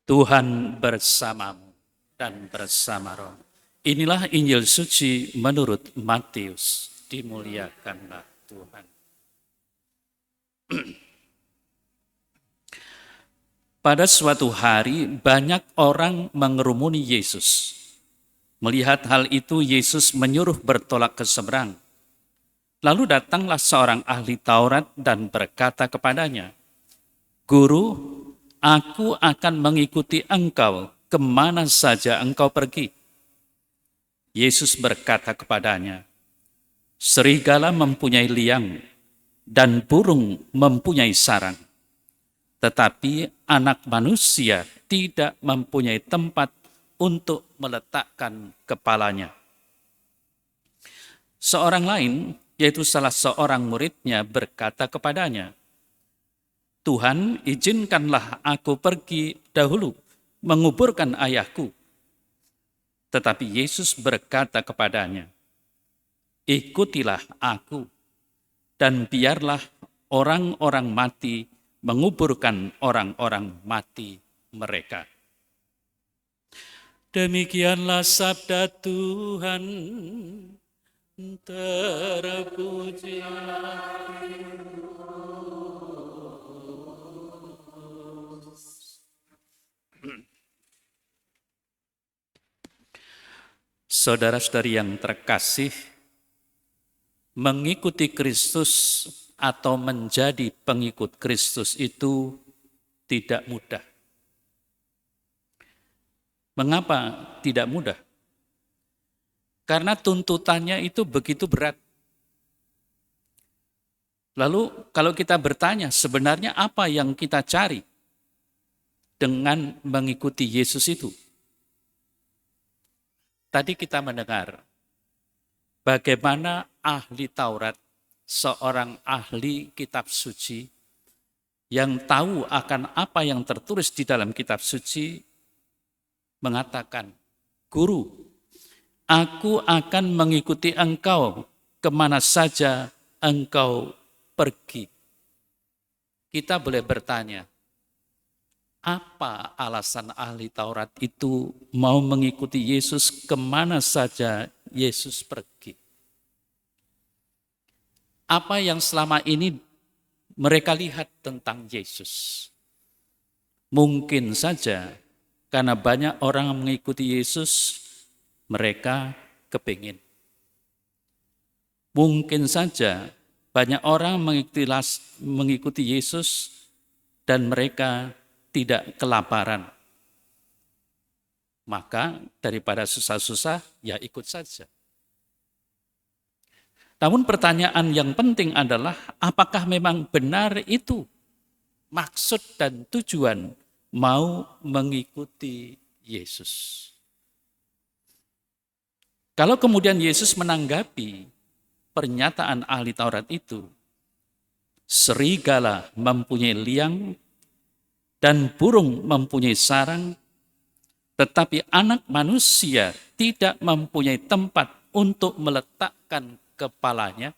Tuhan bersamamu dan bersama roh. Inilah Injil suci menurut Matius. Dimuliakanlah Tuhan. Pada suatu hari banyak orang mengerumuni Yesus. Melihat hal itu, Yesus menyuruh bertolak ke seberang. Lalu datanglah seorang ahli Taurat dan berkata kepadanya, "Guru, aku akan mengikuti engkau kemana saja engkau pergi." Yesus berkata kepadanya, "Serigala mempunyai liang dan burung mempunyai sarang, tetapi Anak Manusia tidak mempunyai tempat untuk meletakkan kepalanya." Seorang lain, yaitu salah seorang muridnya, berkata kepadanya, "Tuhan, izinkanlah aku pergi dahulu menguburkan ayahku." Tetapi Yesus berkata kepadanya, "Ikutilah aku, dan biarlah orang-orang mati menguburkan orang-orang mati mereka." Demikianlah sabda Tuhan. Terpujilah saudara-saudari yang terkasih, mengikuti Kristus atau menjadi pengikut Kristus itu tidak mudah. Mengapa tidak mudah? Karena tuntutannya itu begitu berat. Lalu kalau kita bertanya, sebenarnya apa yang kita cari dengan mengikuti Yesus itu? Tadi kita mendengar bagaimana ahli Taurat, seorang ahli kitab suci, yang tahu akan apa yang tertulis di dalam kitab suci, mengatakan, "Guru, aku akan mengikuti engkau kemana saja engkau pergi." Kita boleh bertanya, apa alasan ahli Taurat itu mau mengikuti Yesus kemana saja Yesus pergi? Apa yang selama ini mereka lihat tentang Yesus? Mungkin saja karena banyak orang yang mengikuti Yesus, mereka kepingin. Mungkin saja banyak orang mengikuti Yesus dan mereka tidak kelaparan. Maka daripada susah-susah, ya ikut saja. Namun pertanyaan yang penting adalah, apakah memang benar itu maksud dan tujuan mau mengikuti Yesus? Kalau kemudian Yesus menanggapi pernyataan ahli Taurat itu, serigala mempunyai liang dan burung mempunyai sarang, tetapi Anak Manusia tidak mempunyai tempat untuk meletakkan kepalanya.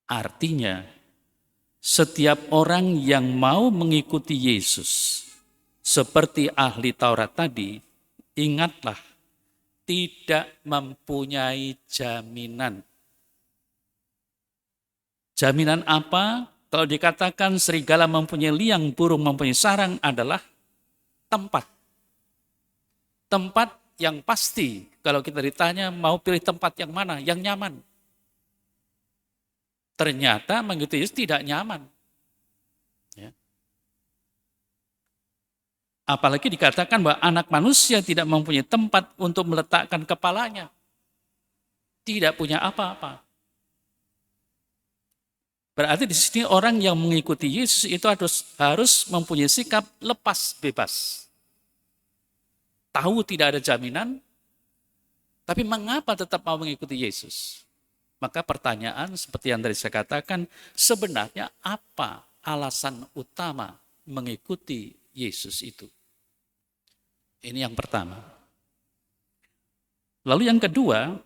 Artinya, setiap orang yang mau mengikuti Yesus, seperti ahli Taurat tadi, ingatlah, tidak mempunyai jaminan. Jaminan apa? Kalau dikatakan serigala mempunyai liang, burung mempunyai sarang, adalah tempat. Tempat yang pasti, kalau kita ditanya mau pilih tempat yang mana, yang nyaman. Ternyata mengikuti Yesus tidak nyaman. Ya. Apalagi dikatakan bahwa Anak Manusia tidak mempunyai tempat untuk meletakkan kepalanya. Tidak punya apa-apa. Berarti di sini orang yang mengikuti Yesus itu harus mempunyai sikap lepas bebas. Tahu tidak ada jaminan, tapi mengapa tetap mau mengikuti Yesus? Maka pertanyaan seperti yang tadi saya katakan, sebenarnya apa alasan utama mengikuti Yesus itu? Ini yang pertama. Lalu yang kedua,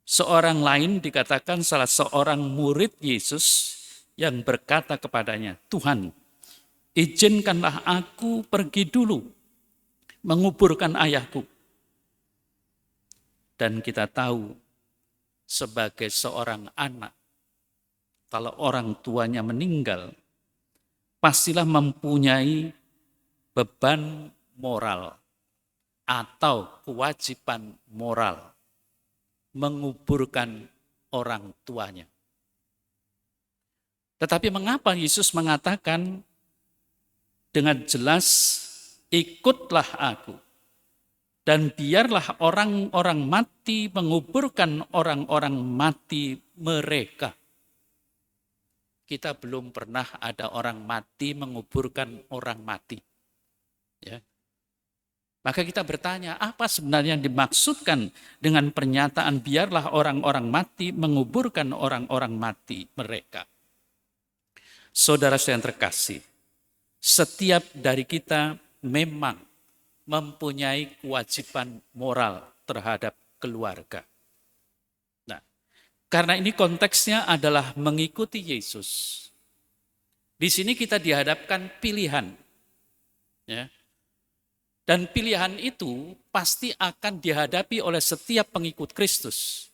seorang lain dikatakan salah seorang murid Yesus yang berkata kepadanya, "Tuhan, izinkanlah aku pergi dulu menguburkan ayahku. Dan kita tahu sebagai seorang anak, kalau orang tuanya meninggal, pastilah mempunyai beban moral atau kewajiban moral menguburkan orang tuanya. Tetapi mengapa Yesus mengatakan dengan jelas, ikutlah aku, dan biarlah orang-orang mati menguburkan orang-orang mati mereka. Kita belum pernah ada orang mati menguburkan orang mati. Ya. Maka kita bertanya, apa sebenarnya yang dimaksudkan dengan pernyataan biarlah orang-orang mati menguburkan orang-orang mati mereka? Saudara yang terkasih, setiap dari kita memang mempunyai kewajiban moral terhadap keluarga. Nah, karena ini konteksnya adalah mengikuti Yesus. Di sini kita dihadapkan pilihan. Ya. Dan pilihan itu pasti akan dihadapi oleh setiap pengikut Kristus.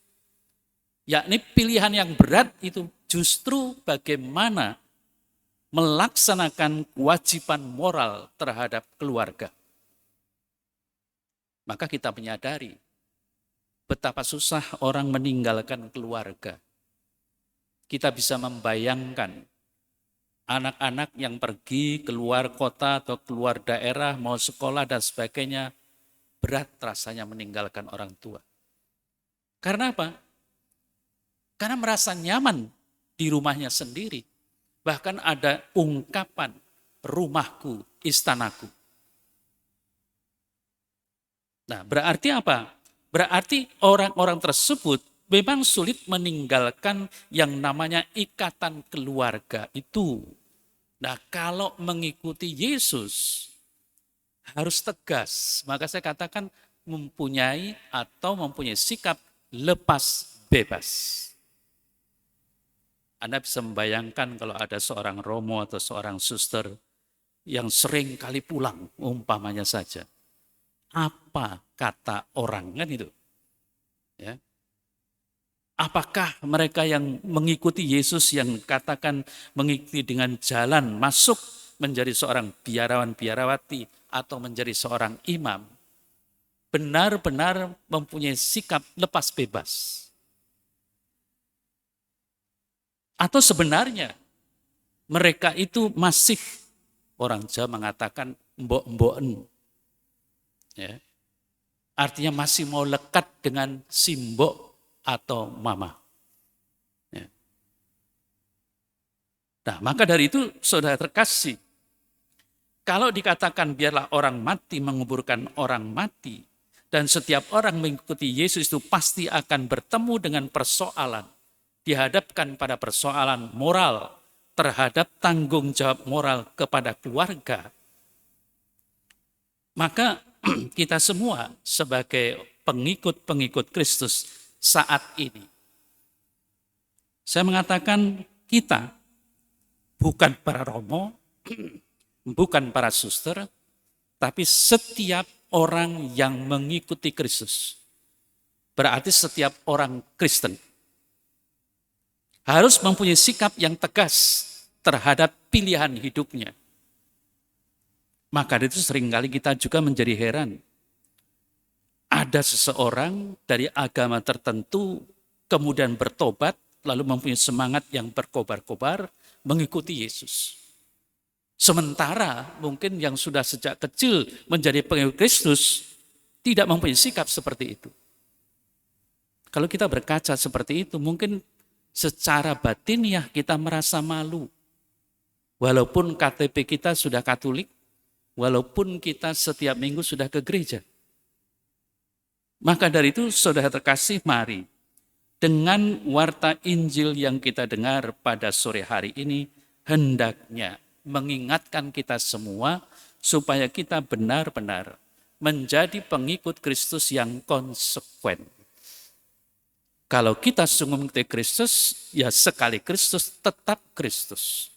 Yakni pilihan yang berat itu justru bagaimana melaksanakan kewajiban moral terhadap keluarga. Maka kita menyadari betapa susah orang meninggalkan keluarga. Kita bisa membayangkan anak-anak yang pergi keluar kota atau keluar daerah, mau sekolah dan sebagainya, berat rasanya meninggalkan orang tua. Karena apa? Karena merasa nyaman di rumahnya sendiri. Bahkan ada ungkapan, rumahku, istanaku. Nah, berarti apa? Berarti orang-orang tersebut memang sulit meninggalkan yang namanya ikatan keluarga itu. Nah, kalau mengikuti Yesus harus tegas. Maka saya katakan mempunyai sikap lepas bebas. Anda bisa membayangkan kalau ada seorang romo atau seorang suster yang sering kali pulang, umpamanya saja. Apa kata orang kan itu? Ya. Apakah mereka yang mengikuti Yesus yang katakan mengikuti dengan jalan masuk menjadi seorang biarawan-biarawati atau menjadi seorang imam, benar-benar mempunyai sikap lepas bebas? Atau sebenarnya mereka itu masih, orang Jawa mengatakan mbok-mboken. Ya. Artinya masih mau lekat dengan simbok atau mama. Ya. Nah, maka dari itu saudara terkasih, kalau dikatakan biarlah orang mati menguburkan orang mati, dan setiap orang mengikuti Yesus itu pasti akan bertemu dengan persoalan, dihadapkan pada persoalan moral terhadap tanggung jawab moral kepada keluarga, maka kita semua sebagai pengikut-pengikut Kristus saat ini, saya mengatakan kita bukan para romo, bukan para suster, tapi setiap orang yang mengikuti Kristus. Berarti setiap orang Kristen harus mempunyai sikap yang tegas terhadap pilihan hidupnya. Maka itu seringkali kita juga menjadi heran. Ada seseorang dari agama tertentu kemudian bertobat, lalu mempunyai semangat yang berkobar-kobar mengikuti Yesus. Sementara mungkin yang sudah sejak kecil menjadi pengikut Kristus tidak mempunyai sikap seperti itu. Kalau kita berkaca seperti itu, mungkin secara batiniah kita merasa malu. Walaupun KTP kita sudah Katolik, walaupun kita setiap minggu sudah ke gereja. Maka dari itu saudara terkasih, mari dengan warta Injil yang kita dengar pada sore hari ini, hendaknya mengingatkan kita semua supaya kita benar-benar menjadi pengikut Kristus yang konsekuen. Kalau kita sungguh mengikuti Kristus, ya sekali Kristus tetap Kristus.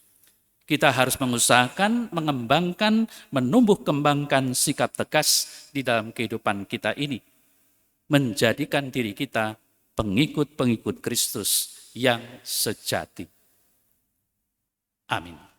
Kita harus mengusahakan, mengembangkan, menumbuh kembangkan sikap tegas di dalam kehidupan kita ini. Menjadikan diri kita pengikut-pengikut Kristus yang sejati. Amin.